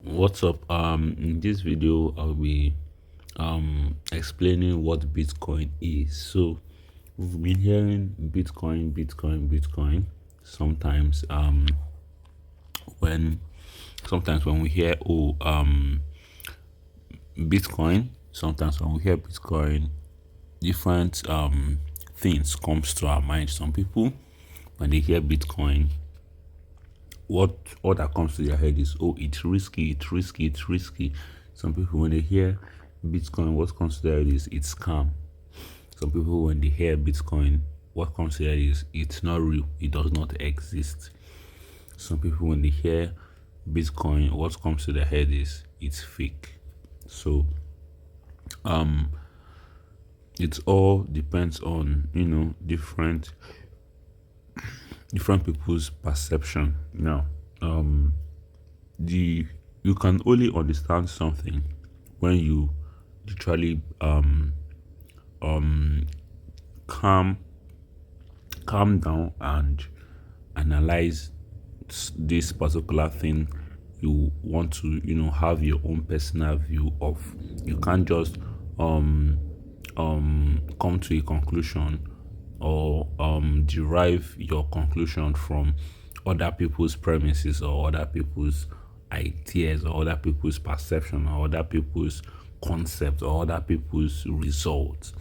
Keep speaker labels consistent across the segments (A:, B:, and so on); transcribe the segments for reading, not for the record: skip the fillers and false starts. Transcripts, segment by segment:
A: What's up? In this video I'll be explaining what Bitcoin is. So we've been hearing Bitcoin. Sometimes when when we hear Bitcoin, sometimes when we hear Bitcoin, different things comes to our mind. Some people, when they hear Bitcoin, what all that comes to their head is, oh, it's risky. Some people, when they hear Bitcoin, what comes to their head is it's scam. Some people, when they hear Bitcoin, what comes to their head is it's not real, it does not exist. Some people, when they hear Bitcoin, what comes to their head is it's fake. So it all depends on different people's perception. Now, the you can only understand something when you literally calm calm down and analyze this particular thing you want to have your own personal view of. You can't just come to a conclusion or derive your conclusion from other people's premises or other people's ideas or other people's perception or other people's concept or other people's results.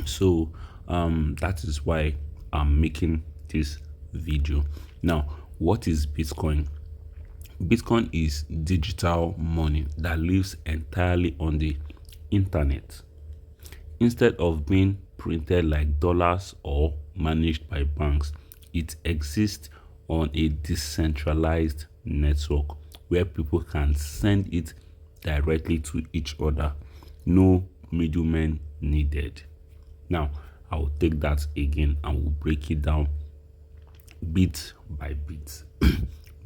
A: So that is why I'm making this video. Now, what is Bitcoin? Bitcoin is digital money that lives entirely on the internet. Instead of being printed like dollars or managed by banks, it exists on a decentralized network where people can send it directly to each other. No middlemen needed. Now, I will take that again and we'll break it down bit by bit.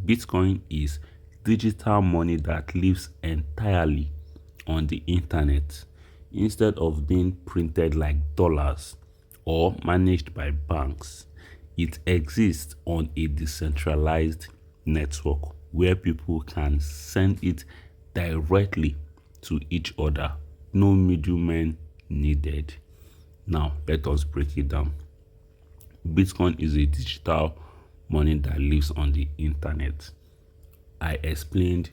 A: Bitcoin is digital money that lives entirely on the internet. Instead of being printed like dollars or managed by banks, it exists on a decentralized network where people can send it directly to each other. No middlemen needed. Now, let us break it down. Bitcoin is a digital money that lives on the internet. I explained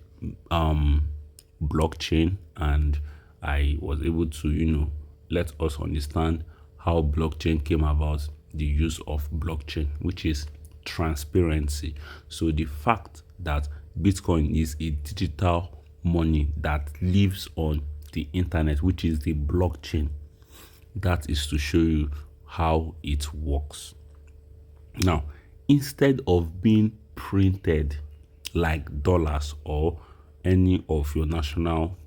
A: blockchain, and I was able to let us understand how blockchain came about, the use of blockchain, which is transparency. So the fact that Bitcoin is a digital money that lives on the internet, which is the blockchain, that is to show you how it works. Now, instead of being printed like dollars or any of your national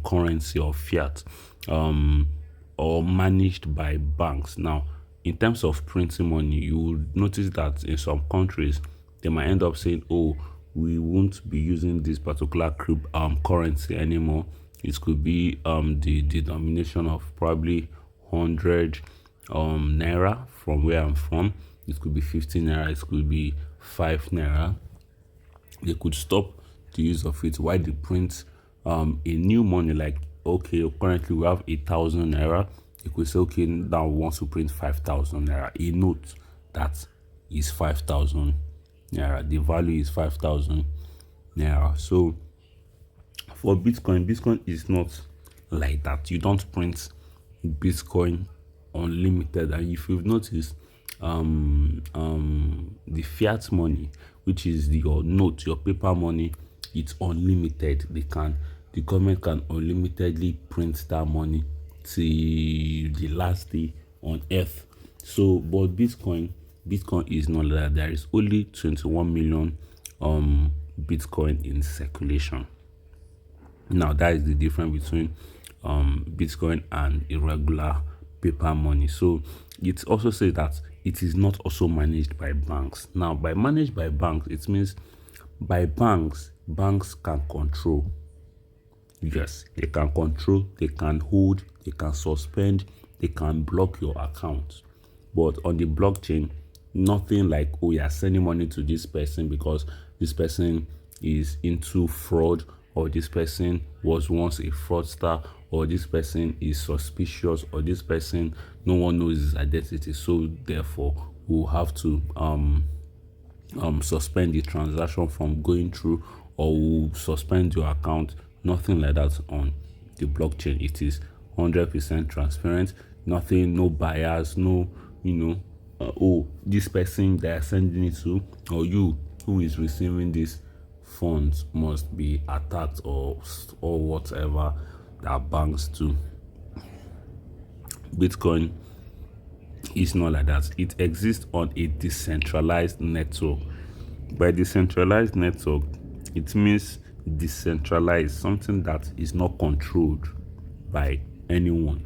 A: currency or fiat, or managed by banks. Now, in terms of printing money, you will notice that in some countries they might end up saying, "Oh, we won't be using this particular currency anymore." It could be the denomination of probably 100 naira from where I'm from. It could be 15 naira. It could be 5 naira. They could stop the use of it while they print a new money, like, okay, currently we have 1,000 naira. They could say, okay, now we want to print 5,000 naira, a note that is 5,000 naira. The value is 5,000 naira. So for Bitcoin is not like that. You don't print Bitcoin unlimited. And if you've noticed, the fiat money, which is your note, your paper money, it's unlimited. The government can unlimitedly print that money till the last day on earth. So, but Bitcoin is not like that. There is only 21 million Bitcoin in circulation. Now, that is the difference between Bitcoin and irregular paper money. So it also says that it is not also managed by banks. Now, by managed by banks, it means by banks can control. Yes, they can control, they can hold, they can suspend, they can block your account. But on the blockchain, nothing like, oh, you're sending money to this person because this person is into fraud or this person was once a fraudster, or this person is suspicious, or this person, no one knows his identity, so therefore we'll have to suspend the transaction from going through, or will suspend your account. Nothing like that on the blockchain. It is 100% transparent. Nothing, no bias, no, oh, this person they are sending it to, or you who is receiving these funds must be attacked, or whatever that banks do. Bitcoin is not like that. It exists on a decentralized network. By decentralized network, it means decentralized, something that is not controlled by anyone.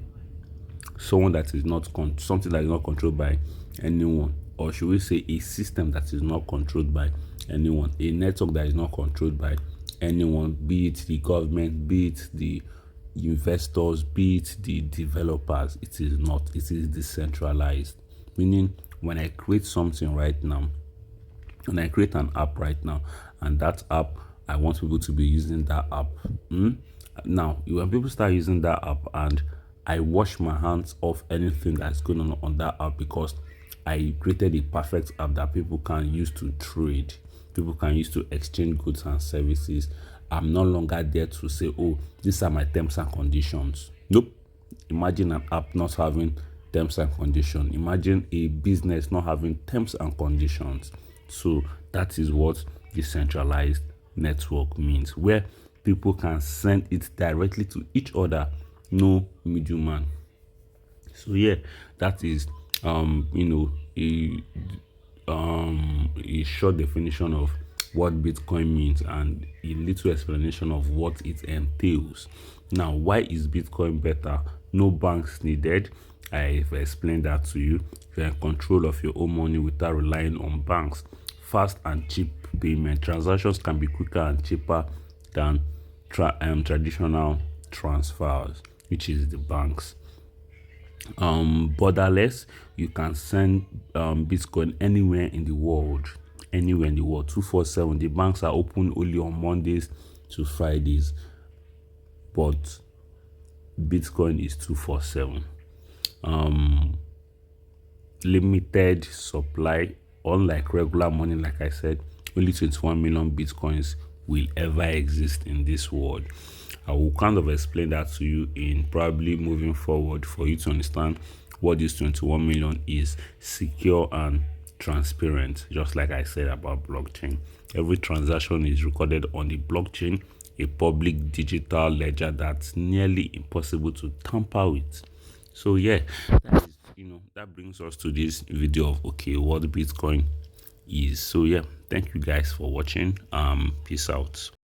A: Something that is not controlled by anyone, or should we say a system that is not controlled by anyone, a network that is not controlled by anyone, be it the government, be it the investors, be it the developers. It is not. It is decentralized, meaning when I create something right now, when I create an app right now, and that app, I want people to be using that app. Now, when people start using that app, and I wash my hands of anything that's going on that app, because I created a perfect app that people can use to trade, people can use to exchange goods and services. I'm no longer there to say, oh, these are my terms and conditions. Nope. Imagine an app not having terms and conditions. Imagine a business not having terms and conditions. So that is what decentralized network means, where people can send it directly to each other, no middleman. So yeah, that is a short definition of what Bitcoin means, and a little explanation of what it entails. Now, why is Bitcoin better? No banks needed. I've explained that to you. You're in control of your own money without relying on banks. Fast and cheap payment. Transactions can be quicker and cheaper than traditional transfers, which is the banks. Borderless. You can send Bitcoin anywhere in the world, 247. The banks are open only on Mondays to Fridays, but Bitcoin is 247. Limited supply. Unlike regular money, like I said, only 21 million Bitcoins will ever exist in this world. I will kind of explain that to you in probably moving forward, for you to understand what this 21 million is. Secure and transparent, just like I said about blockchain. Every transaction is recorded on the blockchain, a public digital ledger that's nearly impossible to tamper with. So yeah, that brings us to this video of what Bitcoin is. So yeah, thank you guys for watching. Peace out.